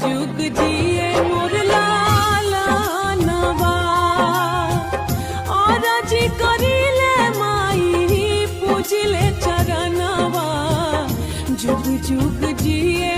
जुग जिए मोर लालनवा और जी करिले माई पूजिले चरणवा जुग जुग जिए